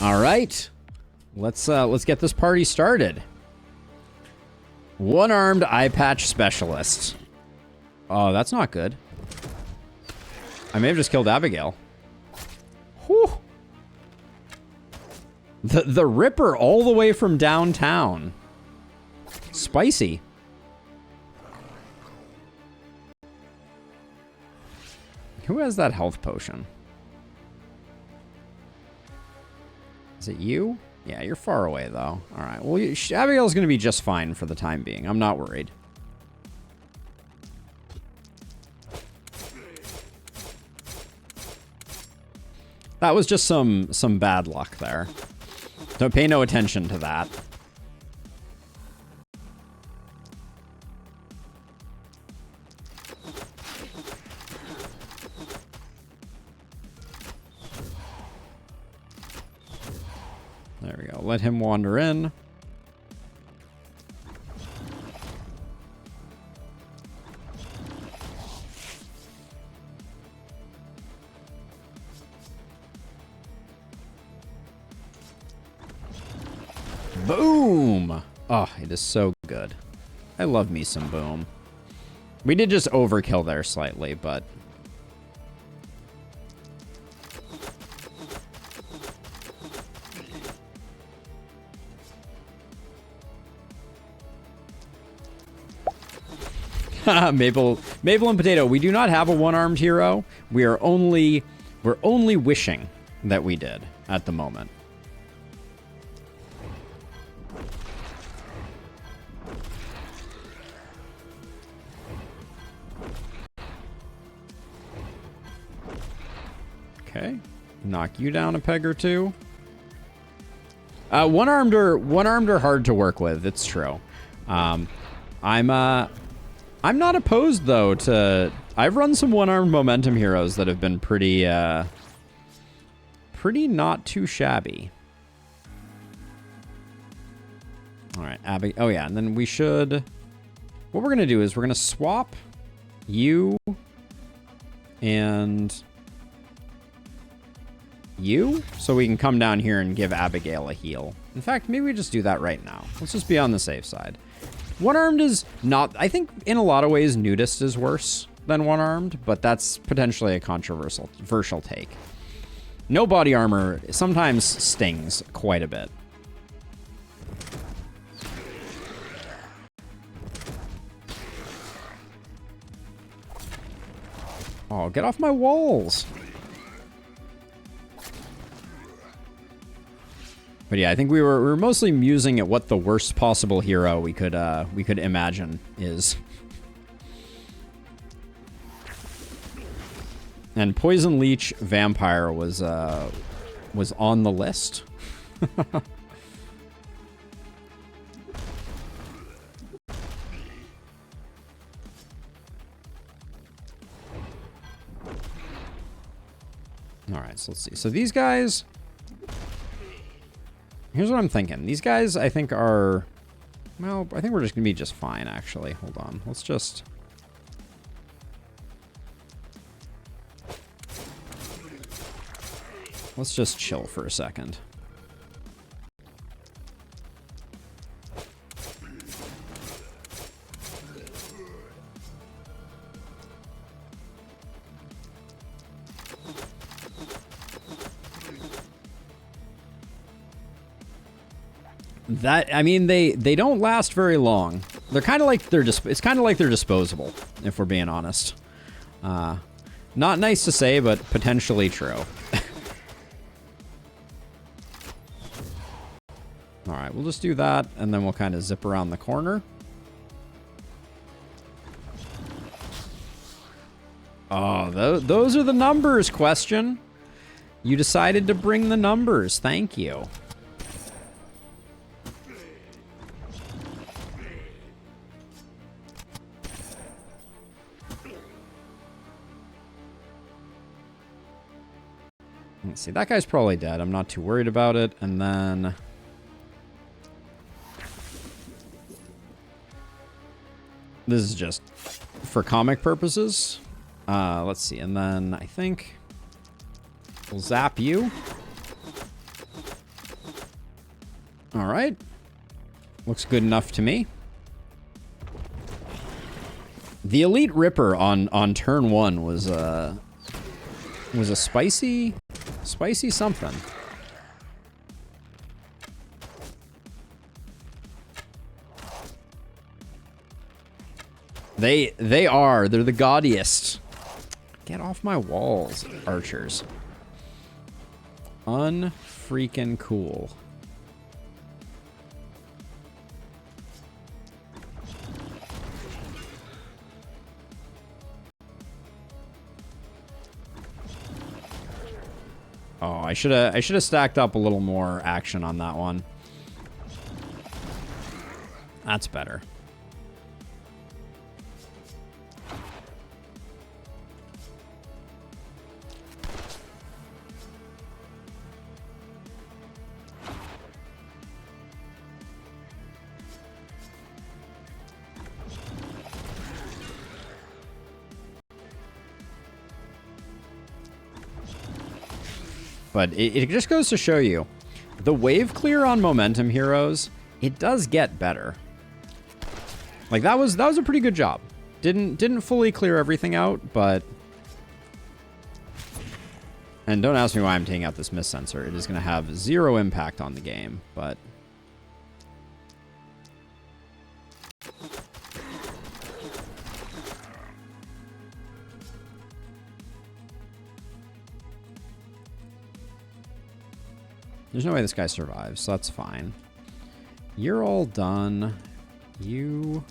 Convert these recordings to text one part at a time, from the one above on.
All right, let's get this party started. One-armed eye patch specialist. Oh, that's not good. I may have just killed Abigail. Whew. The Ripper all the way from downtown. Spicy. Who has that health potion? Is it you? Yeah, you're far away, though. All right. Well, Abigail's going to be just fine for the time being. I'm not worried. That was just some bad luck there. Don't pay no attention to that. There we go. Let him wander in. Boom! Oh, it is so good. I love me some boom. We did just overkill there slightly, but... Maple and Potato, we do not have a one-armed hero. We're only wishing that we did at the moment. Okay, knock you down a peg or two. One-armed are hard to work with. It's true. I'm not opposed though to. I've run some one-armed momentum heroes that have been pretty not too shabby. All right, Abby. Oh yeah, and then we should. What we're gonna do is we're gonna swap you and you, so we can come down here and give Abigail a heal. In fact, maybe we just do that right now. Let's just be on the safe side. One-armed is not, I think in a lot of ways, nudist is worse than one-armed, but that's potentially a controversial take. No body armor sometimes stings quite a bit. Oh, get off my walls. But yeah, I think we were mostly musing at what the worst possible hero we could imagine is. And Poison Leech Vampire was on the list. All right, so let's see. So these guys. Here's what I'm thinking. These guys, I think, are... Well, I think we're just going to be just fine, actually. Hold on. Let's just... Let's just chill for a second. That, I mean, they don't last very long. They're kind of like it's kind of like they're disposable, if we're being honest. Not nice to say, but potentially true. All right, we'll just do that, and then we'll kind of zip around the corner. Oh, those are the numbers, question. You decided to bring the numbers. Thank you. Let's see, that guy's probably dead. I'm not too worried about it. And then... This is just for comic purposes. Let's see, and then I think we'll zap you. All right. Looks good enough to me. The Elite Ripper on turn 1 was a spicy something. They're the gaudiest. Get off my walls, archers. Unfreaking cool. Oh, I should have stacked up a little more action on that one. That's better. But it just goes to show you, the wave clear on momentum heroes, it does get better. Like that was a pretty good job. Didn't fully clear everything out, but, and don't ask me why I'm taking out this miss sensor. It is going to have 0 impact on the game, but there's no way this guy survives, so that's fine. You're all done. You...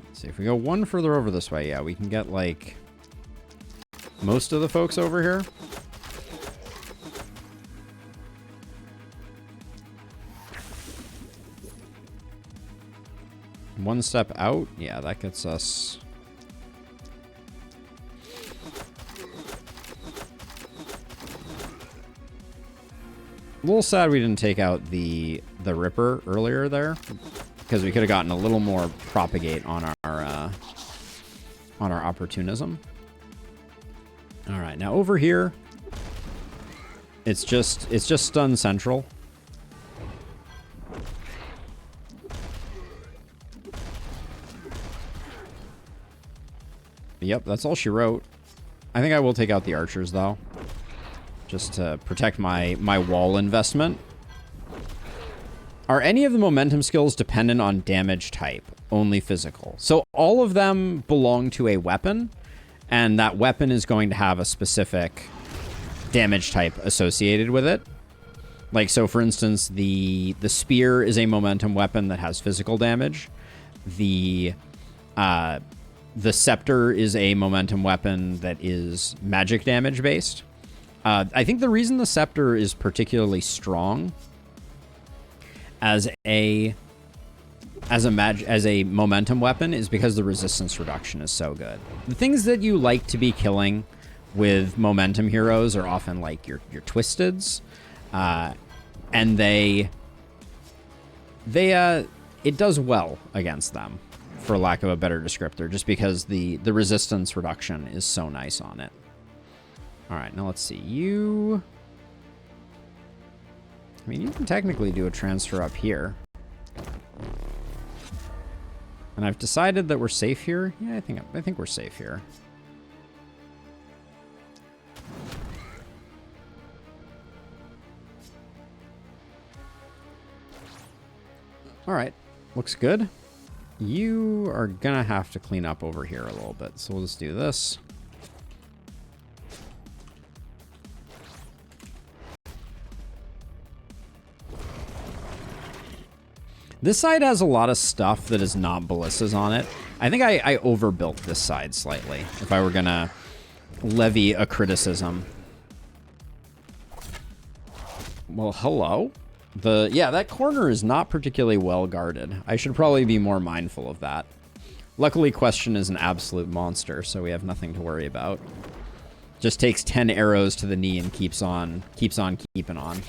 Let's see, if we go one further over this way, yeah, we can get, like, most of the folks over here. One step out, yeah, that gets us. A little sad we didn't take out the Ripper earlier there, because we could have gotten a little more propagate on our opportunism. All right, now over here, it's just stun central. Yep, that's all she wrote. I think I will take out the archers, though. Just to protect my wall investment. Are any of the momentum skills dependent on damage type? Only physical. So all of them belong to a weapon, and that weapon is going to have a specific damage type associated with it. Like, so for instance, the spear is a momentum weapon that has physical damage. The scepter is a momentum weapon that is magic damage based. I think the reason the scepter is particularly strong as a momentum weapon is because the resistance reduction is so good. The things that you like to be killing with momentum heroes are often like your twisteds, and it does well against them, for lack of a better descriptor, just because the resistance reduction is so nice on it. All right, now let's see. I mean, you can technically do a transfer up here. And I've decided that we're safe here. Yeah, I think we're safe here. All right, looks good. You are gonna have to clean up over here a little bit, so we'll just do this. This side has a lot of stuff that is not ballistas on it. I think I overbuilt this side slightly, if I were gonna levy a criticism. Well, hello? Yeah, that corner is not particularly well guarded. I should probably be more mindful of that. Luckily, Question is an absolute monster, so we have nothing to worry about. Just takes 10 arrows to the knee and keeps on keeping on.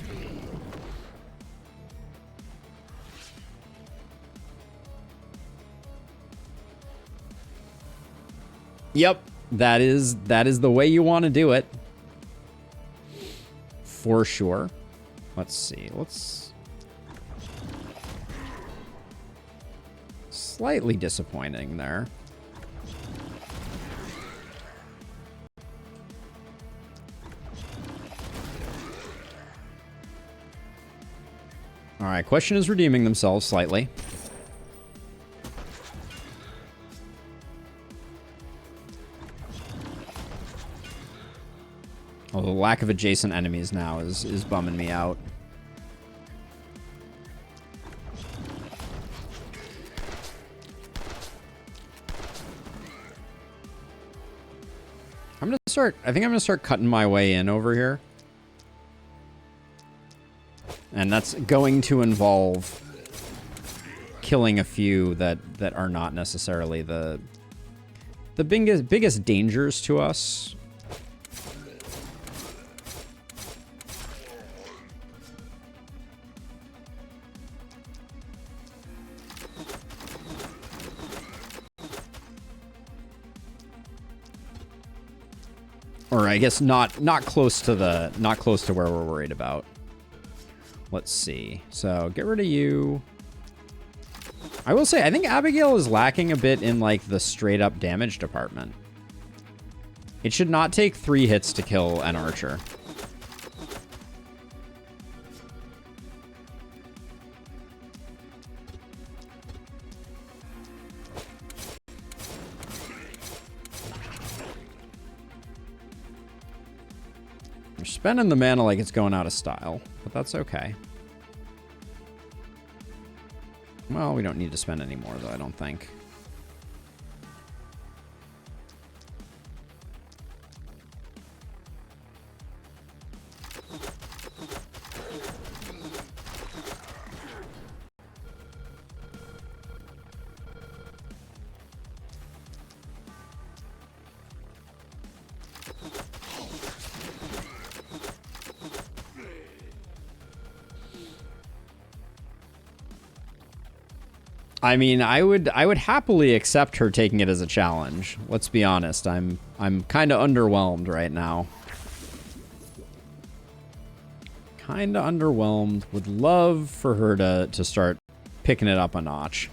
Yep, that is the way you want to do it. For sure. Let's see. Slightly disappointing there. All right, Question is redeeming themselves slightly. Oh, the lack of adjacent enemies now is bumming me out. I think I'm gonna start cutting my way in over here. And that's going to involve killing a few that are not necessarily the biggest dangers to us. Or I guess not close to where we're worried about. Let's see. So get rid of you. I will say, I think Abigail is lacking a bit in like the straight up damage department. It should not take 3 hits to kill an archer. We're spending the mana like it's going out of style, but that's okay. Well, we don't need to spend any more, though, I don't think. I mean, I would happily accept her taking it as a challenge. Let's be honest. I'm kind of underwhelmed right now. Kind of underwhelmed. Would love for her to start picking it up a notch.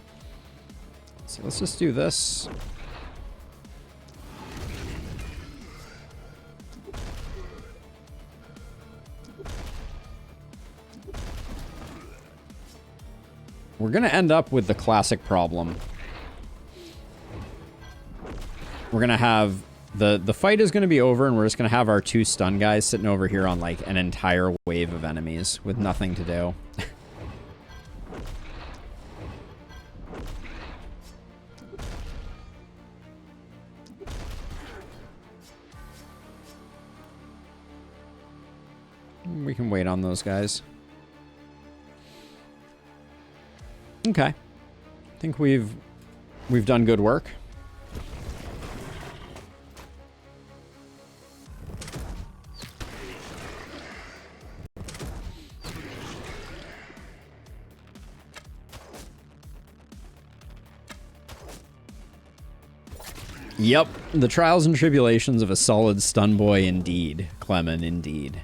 So let's just do this. We're going to end up with the classic problem. We're going to have... The fight is going to be over, and we're just going to have our 2 stun guys sitting over here on, like, an entire wave of enemies with nothing to do. We can wait on those guys. Okay. I think we've done good work. Yep, the trials and tribulations of a solid stun boy indeed, Clement, indeed.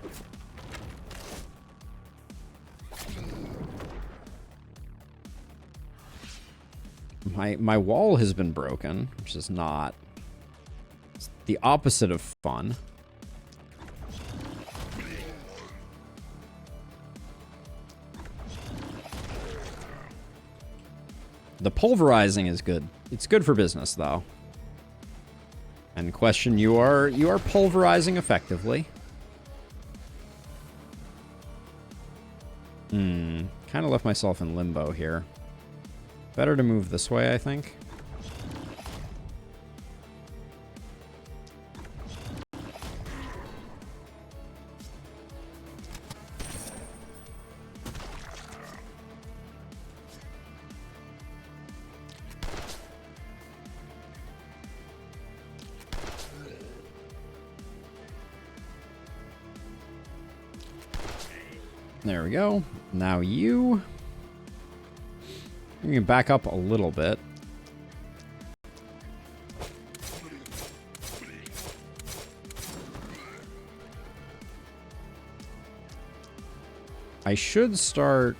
My wall has been broken, which is not... It's the opposite of fun. The pulverizing is good. It's good for business, though. And Question, you are pulverizing effectively. Kind of left myself in limbo here. Better to move this way, I think. There we go. Now you... You can back up a little bit. I should start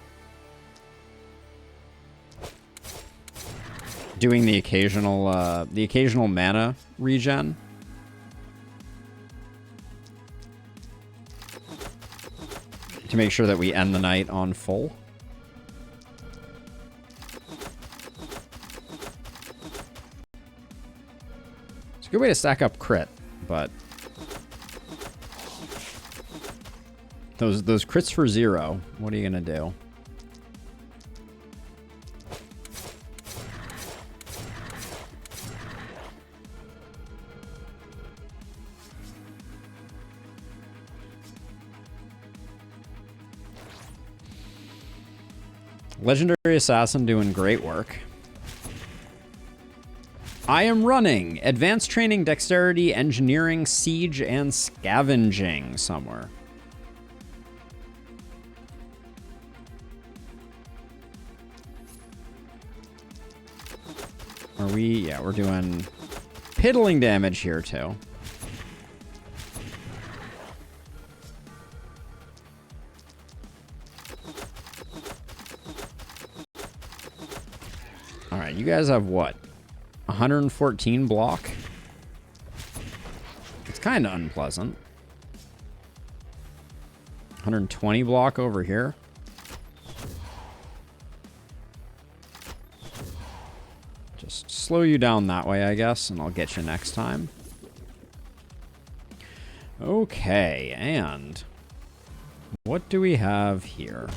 doing the occasional mana regen. To make sure that we end the night on full. It's a good way to stack up crit, but those crits for 0, what are you gonna do? Legendary Assassin doing great work. I am running Advanced Training, Dexterity, Engineering, Siege, and Scavenging somewhere. Are we? Yeah, we're doing piddling damage here too. All right, you guys have what? 114 block? It's kind of unpleasant. 120 block over here. Just slow you down that way, I guess, and I'll get you next time. Okay, and what do we have here?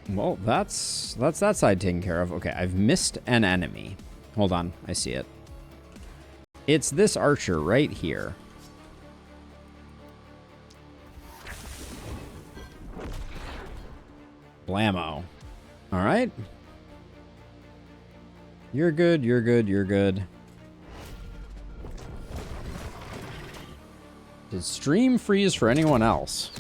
Well, that's that side taken care of. Okay, I've missed an enemy. Hold on, I see it. It's this archer right here. Blammo. All right. You're good, you're good, you're good. Did stream freeze for anyone else?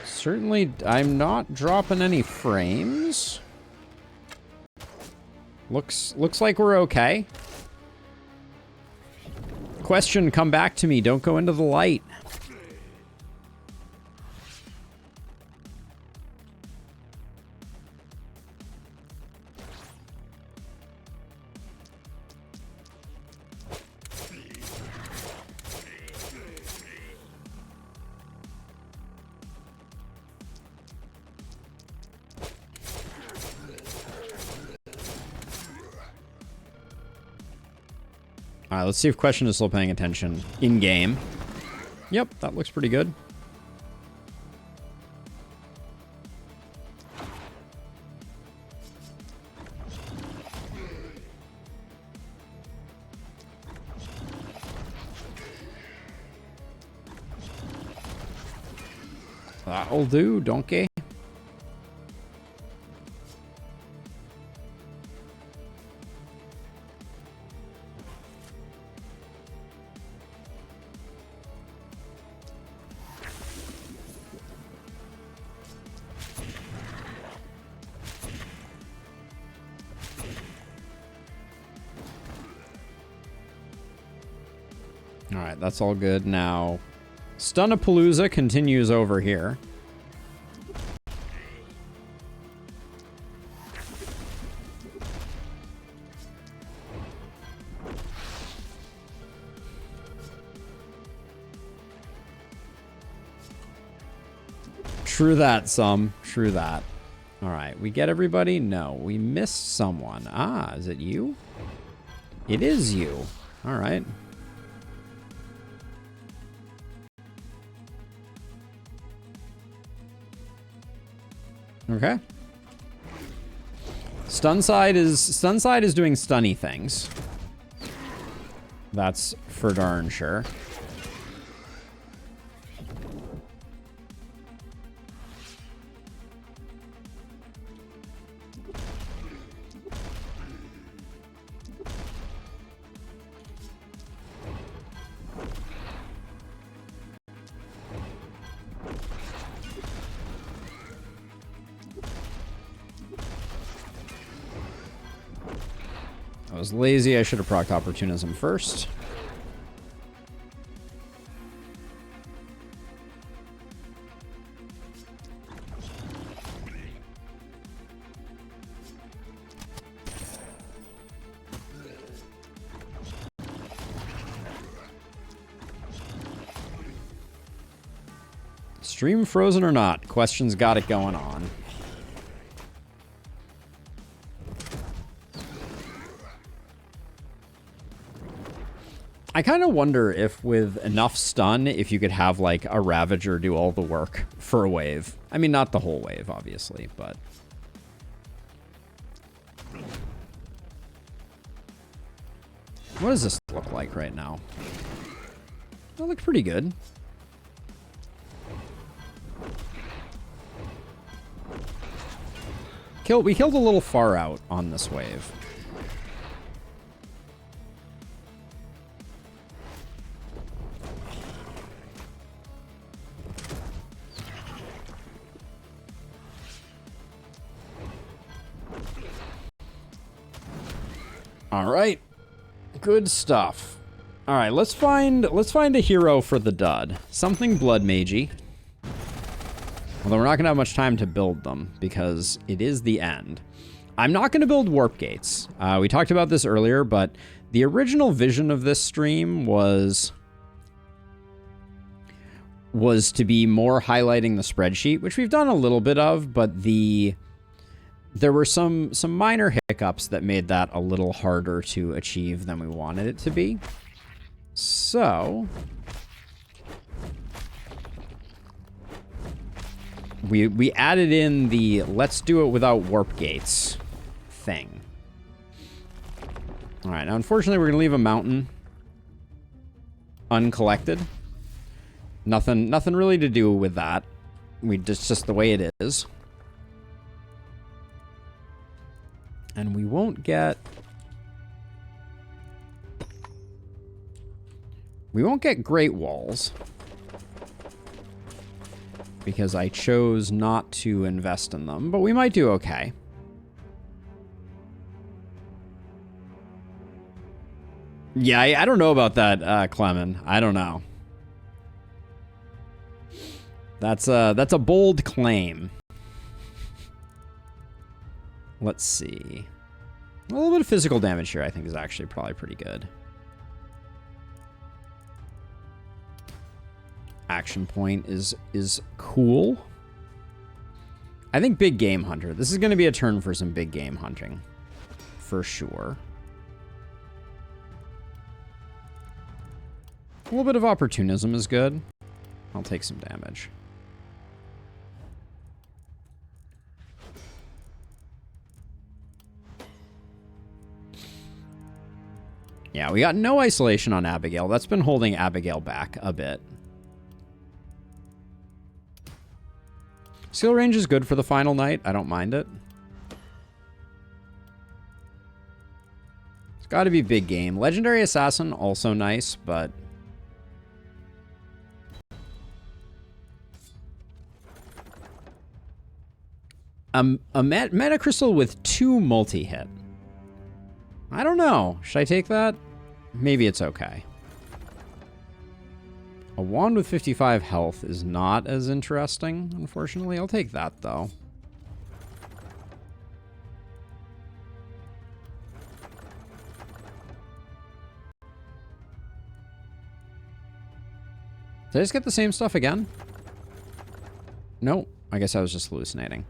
Certainly, I'm not dropping any frames. Looks like we're okay. Question, come back to me. Don't go into the light. All right, let's see if Question is still paying attention in game. Yep, that looks pretty good. That'll do, donkey. All right, that's all good. Now, Stunapalooza continues over here. True that, some. True that. All right, we get everybody? No, we missed someone. Ah, is it you? It is you. All right. Okay. Stunside is doing stunny things. That's for darn sure. I was lazy. I should have procced opportunism first. Stream frozen or not? Questions got it going on. I kind of wonder if with enough stun, if you could have like a Ravager do all the work for a wave. I mean, not the whole wave, obviously, but... What does this look like right now? That looks pretty good. We killed a little far out on this wave. All right. Good stuff. All right, let's find a hero for the dud. Something blood magey. Although we're not going to have much time to build them because it is the end. I'm not going to build warp gates. We talked about this earlier, but the original vision of this stream was to be more highlighting the spreadsheet, which we've done a little bit of, but there were some minor hiccups that made that a little harder to achieve than we wanted it to be. So... We added in the let's do it without warp gates thing. All right, now unfortunately we're gonna leave a mountain uncollected. Nothing really to do with that. Just the way it is. And we won't get Great Walls. Because I chose not to invest in them, but we might do okay. Yeah, I don't know about that, Clemen. I don't know. That's a bold claim. Let's see. A little bit of physical damage here, I think, is actually probably pretty good. Action point is cool. I think big game hunter. This is going to be a turn for some big game hunting. For sure. A little bit of opportunism is good. I'll take some damage. Yeah, we got no isolation on Abigail. That's been holding Abigail back a bit. Skill range is good for the final night. I don't mind it. It's got to be big game. Legendary Assassin, also nice, but... a Meta Crystal with 2 multi-hit. I don't know. Should I take that? Maybe it's okay. A wand with 55 health is not as interesting, unfortunately. I'll take that, though. Did I just get the same stuff again? No, I guess I was just hallucinating.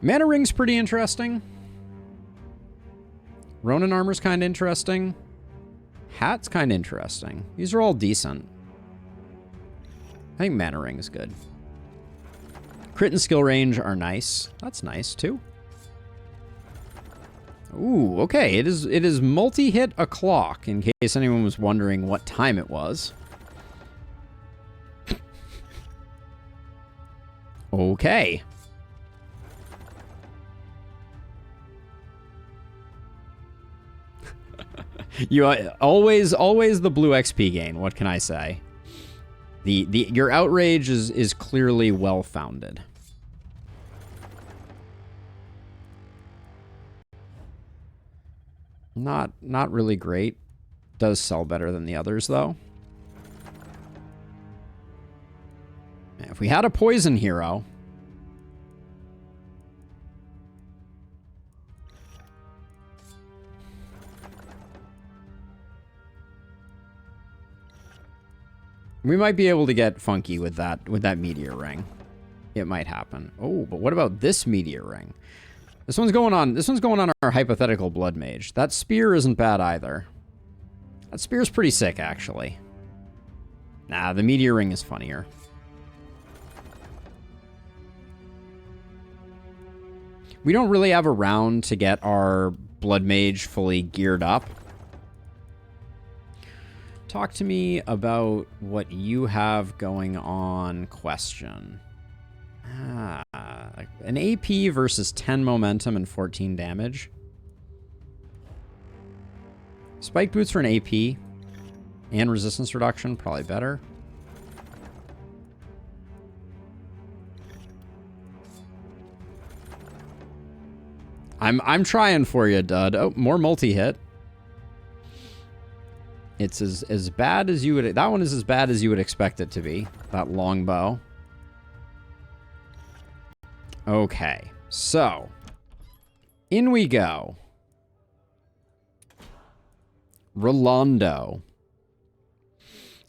Mana Ring's pretty interesting. Ronin Armor's kind of interesting. Hat's kind of interesting. These are all decent. I think Mana Ring is good. Crit and skill range are nice. That's nice, too. Ooh, okay. It is multi-hit o'clock, in case anyone was wondering what time it was. Okay. You always the blue XP gain. What can I say? Your outrage is clearly well founded. Not really great. Does sell better than the others, though. If we had a poison hero... we might be able to get funky with that meteor ring. It might happen. Oh, but what about this meteor ring? This one's going on our hypothetical blood mage. That spear isn't bad either. That spear's pretty sick, actually. Nah, the meteor ring is funnier. We don't really have a round to get our blood mage fully geared up. Talk to me about what you have going on, question. An AP versus 10 momentum and 14 damage. Spike boots for an AP and resistance reduction, probably better. I'm trying for you, Dud. Oh, more multi-hit. It's as bad as you would... that one is as bad as you would expect it to be. That longbow. Okay. So. In we go. Rolando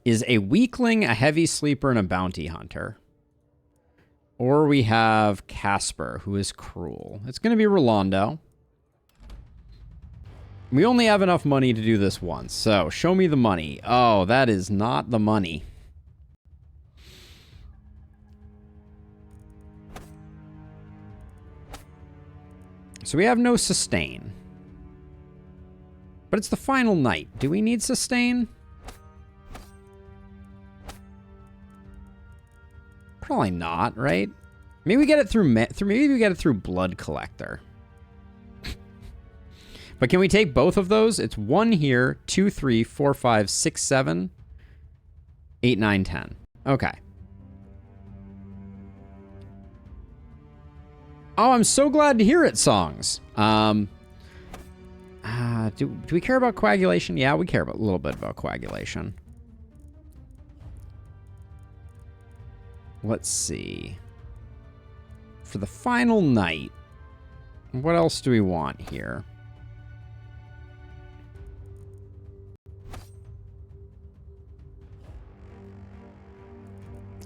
is a weakling, a heavy sleeper, and a bounty hunter. Or we have Casper, who is cruel. It's going to be Rolando. We only have enough money to do this once, so show me the money. Oh, that is not the money. So we have no sustain. But it's the final night. Do we need sustain? Probably not, right? Maybe we get it through maybe we get it through Blood Collector. But can we take both of those? It's 1 here, 2, 3, 4, 5, 6, 7, 8, 9, 10. Okay. Oh, I'm so glad to hear it, songs. Do we care about coagulation? Yeah, we care a little bit about coagulation. Let's see. For the final night, what else do we want here?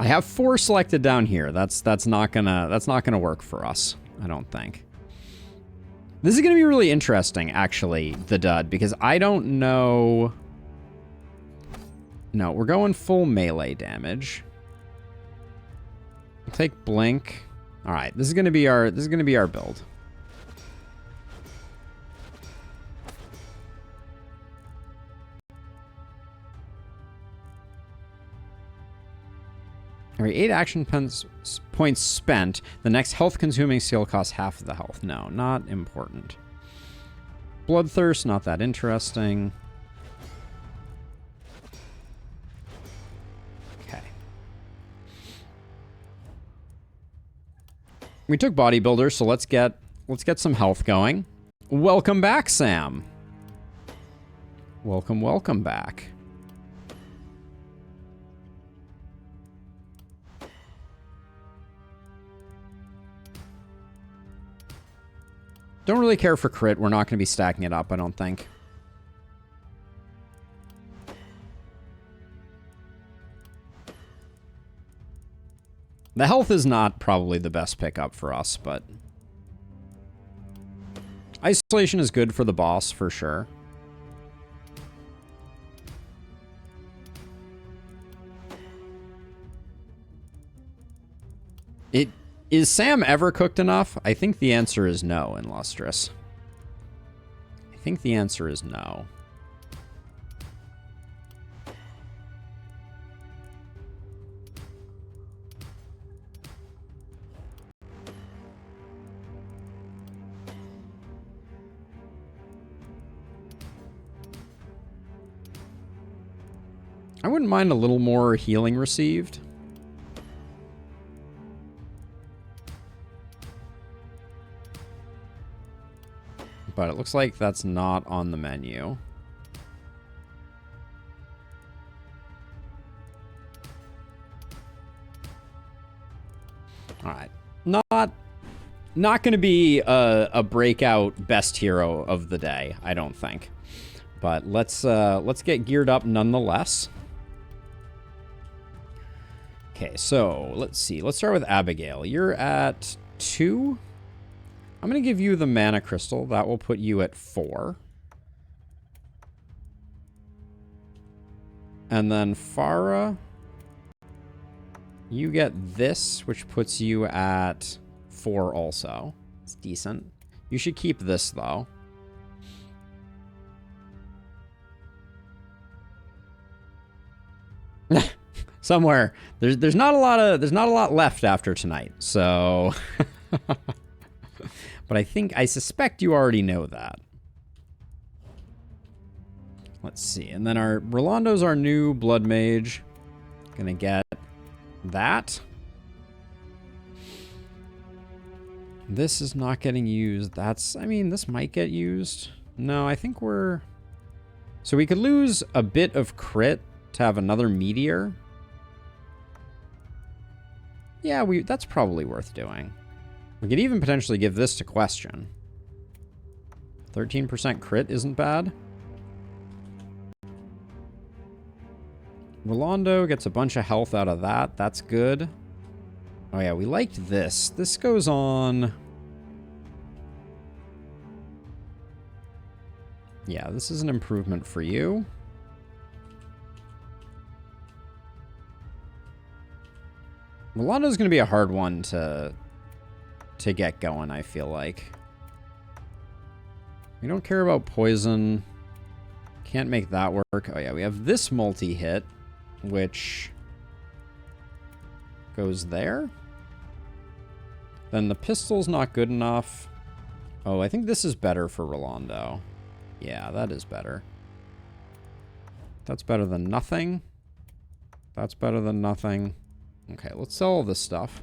I have 4 selected down here. That's not gonna work for us, I don't think. This is gonna be really interesting, actually, the dud, because I don't know. No, we're going full melee damage. We'll take blink. All right, this is gonna be our build. All right, 8 action points spent. The next health-consuming skill costs half of the health. No, not important. Bloodthirst, not that interesting. Okay. We took bodybuilder, so let's get some health going. Welcome back, Sam. Welcome back. Don't really care for crit. We're not going to be stacking it up, I don't think. The health is not probably the best pickup for us, but... isolation is good for the boss, for sure. Is Sam ever cooked enough? I think the answer is no in Lustrous. I think the answer is no. I wouldn't mind a little more healing received. But it looks like that's not on the menu. All right. Not going to be a breakout best hero of the day, I don't think. But let's get geared up nonetheless. Okay, so let's see. Let's start with Abigail. You're at 2. I'm going to give you the mana crystal. That will put you at 4. And then Farah, you get this, which puts you at 4 also. It's decent. You should keep this though. Somewhere there's not a lot left after tonight. So but I suspect you already know that. Let's see. And then Rolando's our new blood mage. Gonna get that. This is not getting used. I mean, this might get used. No, I think so we could lose a bit of crit to have another meteor. Yeah, that's probably worth doing. We could even potentially give this to Question. 13% crit isn't bad. Rolando gets a bunch of health out of that. That's good. Oh yeah, we liked this. This goes on... Yeah, this is an improvement for you. Rolando's going to be a hard one to get going, I feel like. We don't care about poison. Can't make that work. Oh yeah, we have this multi-hit, which goes there. Then the pistol's not good enough. Oh, I think this is better for Rolando. Yeah, that is better. That's better than nothing. That's better than nothing. Okay, let's sell all this stuff.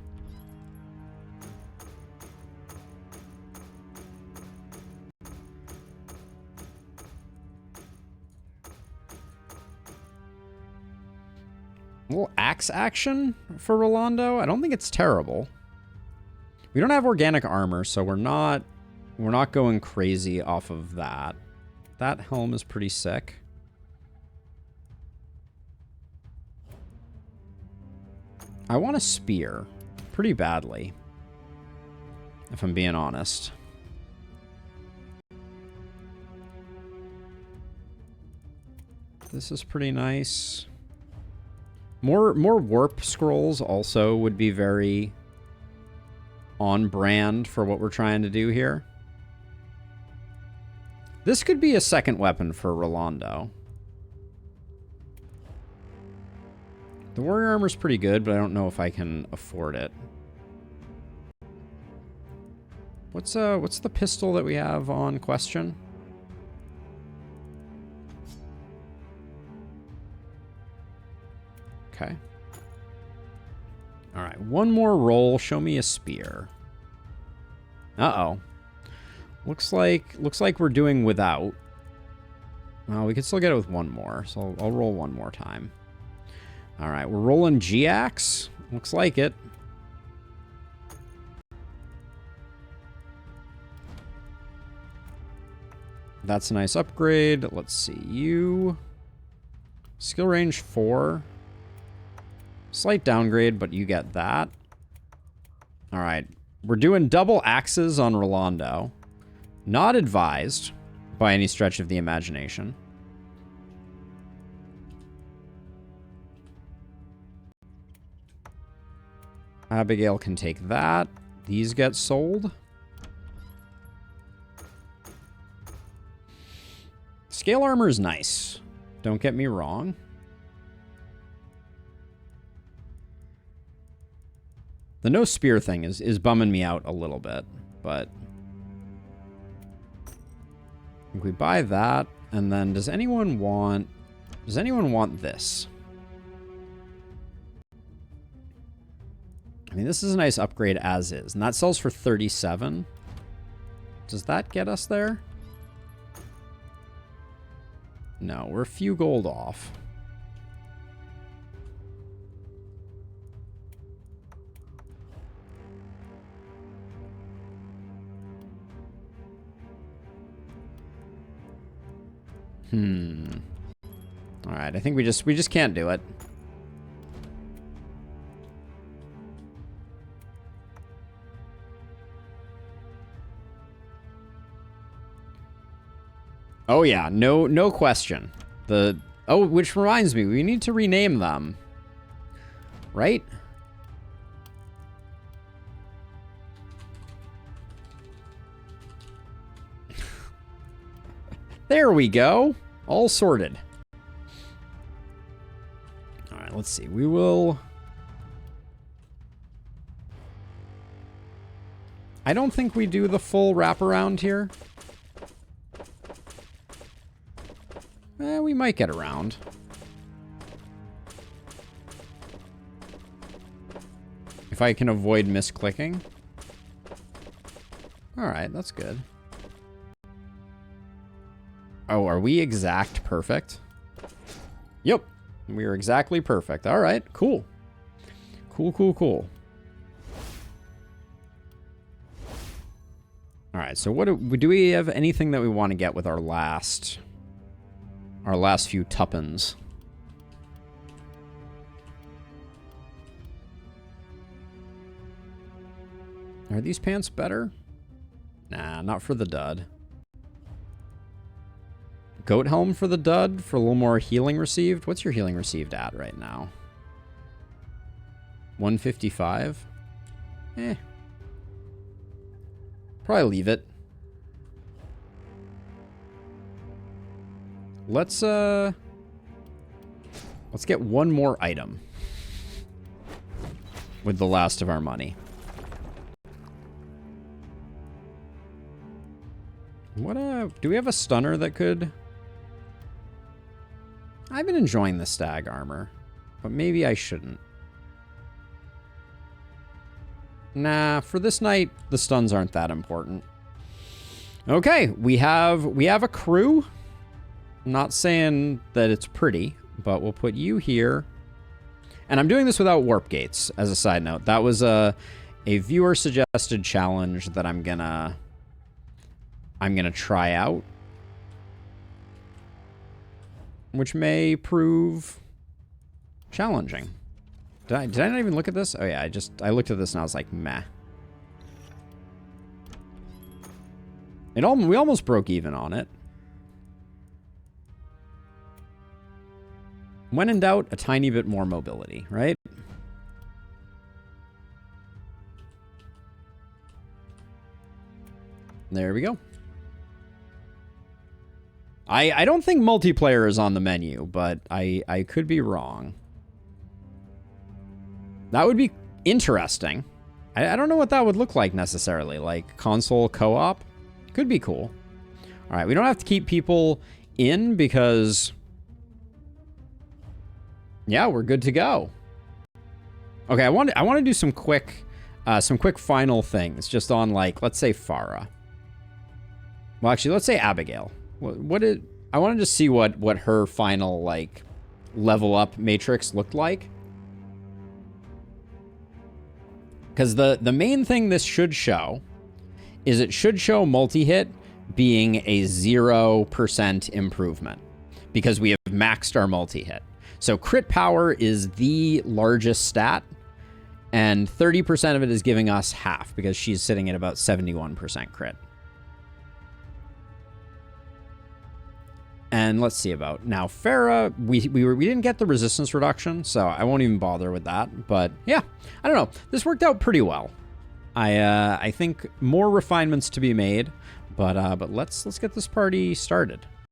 A little axe action for Rolando. I don't think it's terrible. We don't have organic armor, so we're not going crazy off of that. That helm is pretty sick. I want a spear pretty badly, if I'm being honest. This is pretty nice. More warp scrolls also would be very on brand for what we're trying to do here. This could be a second weapon for Rolando. The warrior armor's pretty good, but I don't know if I can afford it. What's the pistol that we have on Question? Okay. All right, one more roll. Show me a spear. Uh-oh. Looks like we're doing without. Well, we could still get it with one more, so I'll roll one more time. All right, we're rolling G-Axe. Looks like it. That's a nice upgrade. Let's see. You... Skill range 4. Slight downgrade, but you get that. All right. We're doing double axes on Rolando. Not advised by any stretch of the imagination. Abigail can take that. These get sold. Scale armor is nice. Don't get me wrong. The no spear thing is bumming me out a little bit, but I think we buy that, and then does anyone want this? I mean, this is a nice upgrade as is, and that sells for 37. Does that get us there? No, we're a few gold off. All right, I think we just can't do it. Oh yeah, no question. Which reminds me, we need to rename them. Right? There we go. All sorted. All right, let's see. We will... I don't think we do the full wraparound here. We might get around. If I can avoid misclicking. All right, that's good. Oh, are we exact perfect? Yep, we are exactly perfect. All right, cool. Cool. All right, so do we have anything that we want to get with our last few tuppence? Are these pants better? Nah, not for the dud. Goat helm for the dud for a little more healing received. What's your healing received at right now? 155? Probably leave it. Let's get one more item with the last of our money. Do we have a stunner that could... I've been enjoying the stag armor, but maybe I shouldn't. Nah, for this night, the stuns aren't that important. Okay, we have a crew. I'm not saying that it's pretty, but we'll put you here. And I'm doing this without warp gates, as a side note. That was a viewer suggested challenge that I'm gonna try out, which may prove challenging. Did I not even look at this? Oh yeah, I looked at this and I was like, meh. We almost broke even on it. When in doubt, a tiny bit more mobility, right? There we go. I don't think multiplayer is on the menu, but I could be wrong. That would be interesting. I don't know what that would look like necessarily. Like console co-op? Could be cool. All right, we don't have to keep people in because... yeah, we're good to go. Okay, I want to do some quick final things just on, like, let's say Farah. Well, actually, let's say Abigail. I wanted to see what her final, like, level up matrix looked like. Because the main thing this should show is it should show multi-hit being a 0% improvement because we have maxed our multi-hit. So crit power is the largest stat, and 30% of it is giving us half because she's sitting at about 71% crit. And let's see about now Farah. We didn't get the resistance reduction, so I won't even bother with that. But yeah, I don't know. This worked out pretty well. I think more refinements to be made, but let's get this party started.